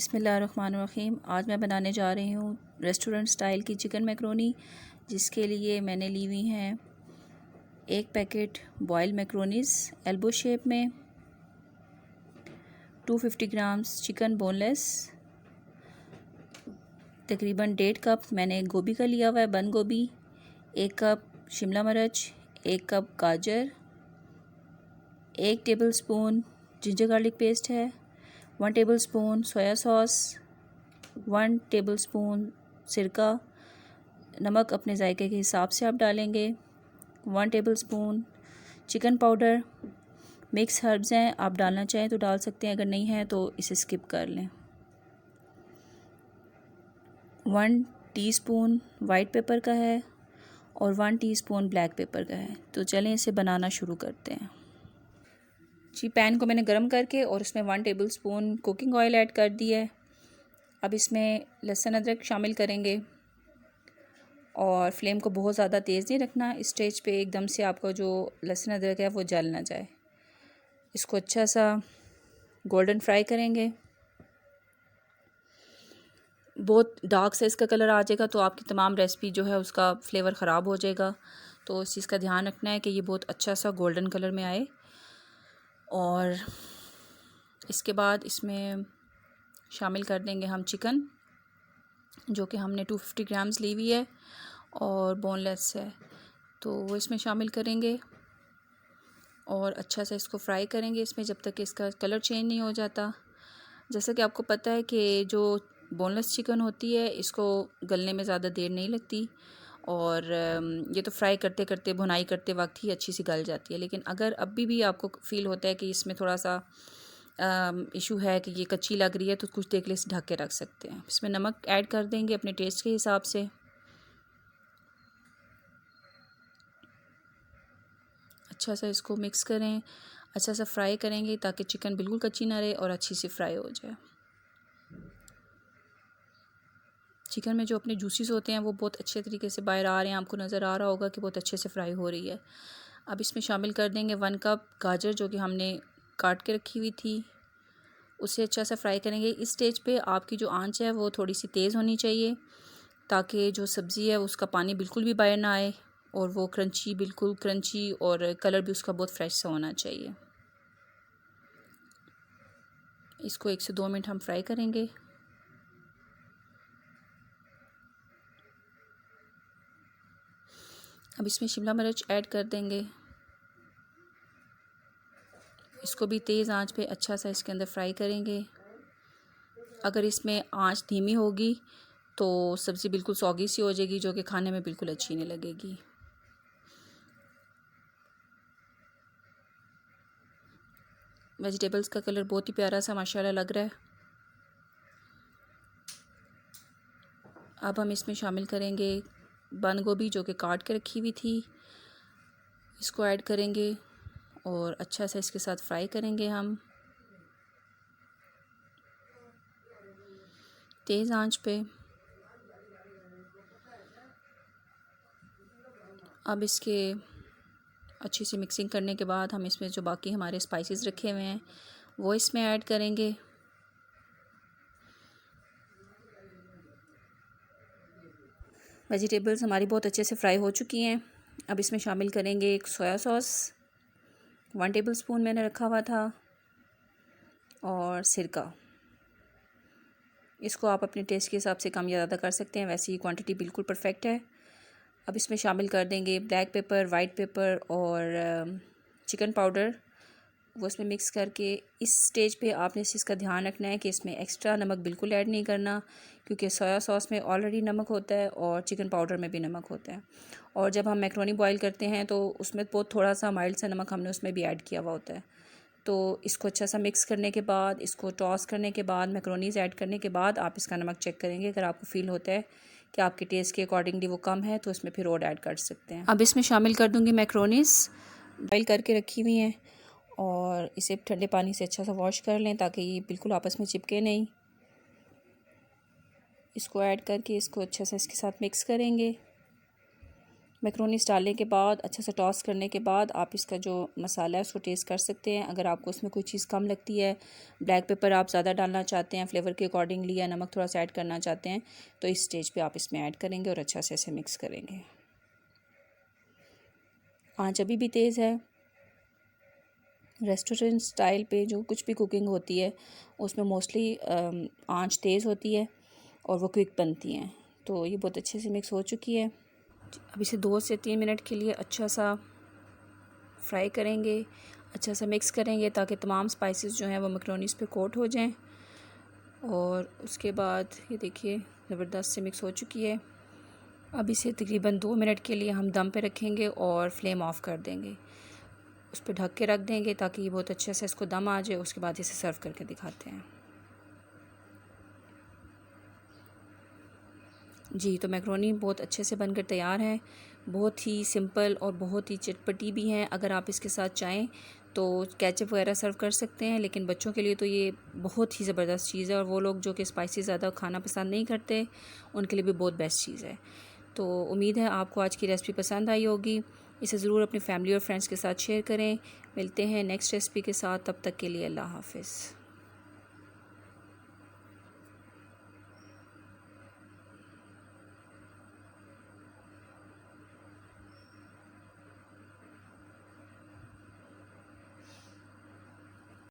बिस्मिल्लाहिर्रहमानिर्रहीम। आज मैं बनाने जा रही हूँ रेस्टोरेंट स्टाइल की चिकन मैक्रोनी, जिसके लिए मैंने ली हुई हैं एक packet boil macaronis elbow shape में, 250 ग्राम्स चिकन बोनलेस, तकरीबन 1.5 कप मैंने गोभी का लिया हुआ है, बंद गोभी, 1 कप शिमला मिर्च, 1 कप गाजर, 1 टेबलस्पून जिंजर गार्लिक पेस्ट है, 1 टेबलस्पून सोया सॉस, 1 टेबलस्पून सिरका, नमक अपने जायके के हिसाब से आप डालेंगे, 1 tablespoon chicken powder, mix herbs हैं, आप डालना चाहें तो डाल सकते हैं, अगर नहीं है तो इसे स्किप कर लें, 1 टीस्पून वाइट पेपर का है और 1 टीस्पून ब्लैक पेपर का है। तो चलें इसे बनाना शुरू करते हैं। जी, पैन को मैंने गरम करके और उसमें 1 टेबलस्पून कुकिंग ऑयल ऐड कर दिया है। अब इसमें लहसुन अदरक शामिल करेंगे और फ्लेम को बहुत ज़्यादा तेज़ नहीं रखना। इस स्टेज पे एकदम से आपका जो लहसुन अदरक है वो जल ना जाए। इसको अच्छा सा गोल्डन फ्राई करेंगे। बहुत डार्क से इसका कलर आ जाएगा तो आपकी तमाम रेसिपी जो है उसका फ्लेवर ख़राब हो जाएगा। तो इस चीज़ का ध्यान रखना है कि ये बहुत अच्छा सा गोल्डन कलर में आए। और इसके बाद इसमें शामिल कर देंगे हम चिकन, जो कि हमने 250 ग्राम्स ली हुई है और बोनलेस है, तो वो इसमें शामिल करेंगे और अच्छा से इसको फ्राई करेंगे इसमें जब तक कि इसका कलर चेंज नहीं हो जाता। जैसा कि आपको पता है कि जो बोनलेस चिकन होती है इसको गलने में ज़्यादा देर नहीं लगती और ये तो फ्राई करते करते भुनाई करते वक्त ही अच्छी सी गल जाती है। लेकिन अगर अभी भी आपको फ़ील होता है कि इसमें थोड़ा सा इशू है कि ये कच्ची लग रही है तो कुछ देर के लिए इसे ढक के रख सकते हैं। इसमें नमक ऐड कर देंगे अपने टेस्ट के हिसाब से। अच्छा सा इसको मिक्स करें, अच्छा सा फ्राई करेंगे ताकि चिकन बिल्कुल कच्ची ना रहे और अच्छी सी फ्राई हो जाए। चिकन में जो अपने जूसीस होते हैं वो बहुत अच्छे तरीके से बाहर आ रहे हैं, आपको नज़र आ रहा होगा कि बहुत अच्छे से फ्राई हो रही है। अब इसमें शामिल कर देंगे 1 कप गाजर, जो कि हमने काट के रखी हुई थी, उसे अच्छा सा फ्राई करेंगे। इस स्टेज पे आपकी जो आंच है वो थोड़ी सी तेज़ होनी चाहिए ताकि जो सब्ज़ी है उसका पानी बिल्कुल भी बाहर ना आए और वो क्रंची, बिल्कुल क्रंची, और कलर भी उसका बहुत फ्रेश सा होना चाहिए। इसको 1 से 2 मिनट हम फ्राई करेंगे। अब इसमें शिमला मिर्च ऐड कर देंगे। इसको भी तेज़ आंच पे अच्छा सा इसके अंदर फ्राई करेंगे। अगर इसमें आंच धीमी होगी तो सब्ज़ी बिल्कुल सौगी सी हो जाएगी, जो कि खाने में बिल्कुल अच्छी नहीं लगेगी। वेजिटेबल्स का कलर बहुत ही प्यारा सा माशाल्लाह लग रहा है। अब हम इसमें शामिल करेंगे बंद गोभी, जो कि काट के रखी हुई थी, इसको ऐड करेंगे और अच्छा सा इसके साथ फ्राई करेंगे हम तेज़ आंच पे। अब इसके अच्छी सी मिक्सिंग करने के बाद हम इसमें जो बाकी हमारे स्पाइसेस रखे हुए हैं वो इसमें ऐड करेंगे। वेजिटेबल्स हमारी बहुत अच्छे से फ्राई हो चुकी हैं। अब इसमें शामिल करेंगे एक सोया सॉस, 1 टेबलस्पून मैंने रखा हुआ था, और सिरका। इसको आप अपने टेस्ट के हिसाब से कम या ज़्यादा कर सकते हैं, वैसे ही क्वांटिटी बिल्कुल परफेक्ट है। अब इसमें शामिल कर देंगे ब्लैक पेपर, वाइट पेपर और चिकन पाउडर, वो इसमें मिक्स करके। इस स्टेज पे आपने इस चीज़ का ध्यान रखना है कि इसमें एक्स्ट्रा नमक बिल्कुल ऐड नहीं करना, क्योंकि सोया सॉस में ऑलरेडी नमक होता है और चिकन पाउडर में भी नमक होता है। और जब हम मैक्रोनी बॉईल करते हैं तो उसमें बहुत थोड़ा सा माइल्ड सा नमक हमने उसमें भी ऐड किया हुआ होता है। तो इसको अच्छा सा मिक्स करने के बाद, इसको टॉस करने के बाद, मैक्रोनीज़ ऐड करने के बाद आप इसका नमक चेक करेंगे। अगर आपको फ़ील होता है कि आपके टेस्ट के अकॉर्डिंगली वो कम है तो इसमें फिर और ऐड कर सकते हैं। अब इसमें शामिल कर दूँगी मैक्रोनीज़, बॉईल करके रखी हुई हैं, और इसे ठंडे पानी से अच्छा सा वॉश कर लें ताकि ये बिल्कुल आपस में चिपके नहीं। इसको ऐड करके इसको अच्छा सा इसके साथ मिक्स करेंगे मैक्रोनीस डालने के बाद अच्छा सा टॉस करने के बाद आप इसका जो मसाला है उसको टेस्ट कर सकते हैं। अगर आपको उसमें कोई चीज़ कम लगती है, ब्लैक पेपर आप ज़्यादा डालना चाहते हैं फ्लेवर के अकॉर्डिंगली, या नमक थोड़ा सा ऐड करना चाहते हैं, तो इस स्टेज पे आप इसमें ऐड करेंगे और अच्छा से इसे मिक्स करेंगे। आँच अभी भी तेज़ है। रेस्टोरेंट स्टाइल पे जो कुछ भी कुकिंग होती है उसमें मोस्टली आँच तेज़ होती है और वो क्विक बनती हैं। तो ये बहुत अच्छे से मिक्स हो चुकी है। अब इसे 2 से 3 मिनट के लिए अच्छा सा फ्राई करेंगे, अच्छा सा मिक्स करेंगे ताकि तमाम स्पाइसेस जो हैं वो मैक्रोनीस पे कोट हो जाएं। और उसके बाद ये देखिए ज़बरदस्त से मिक्स हो चुकी है। अब इसे तकरीबन 2 मिनट के लिए हम दम पे रखेंगे और फ्लेम ऑफ कर देंगे। उस पर ढक के रख देंगे ताकि ये बहुत अच्छे से इसको दम आ जाए। उसके बाद इसे सर्व करके दिखाते हैं। जी, तो मैक्रोनी बहुत अच्छे से बनकर तैयार है। बहुत ही सिंपल और बहुत ही चटपटी भी हैं। अगर आप इसके साथ चाहें तो केचप वगैरह सर्व कर सकते हैं, लेकिन बच्चों के लिए तो ये बहुत ही ज़बरदस्त चीज़ है, और वो लोग जो कि स्पाइसी ज़्यादा खाना पसंद नहीं करते उनके लिए भी बहुत बेस्ट चीज़ है। तो उम्मीद है आपको आज की रेसिपी पसंद आई होगी। इसे ज़रूर अपनी फैमिली और फ्रेंड्स के साथ शेयर करें। मिलते हैं नेक्स्ट रेसिपी के साथ, तब तक के लिए अल्लाह हाफ़िज़।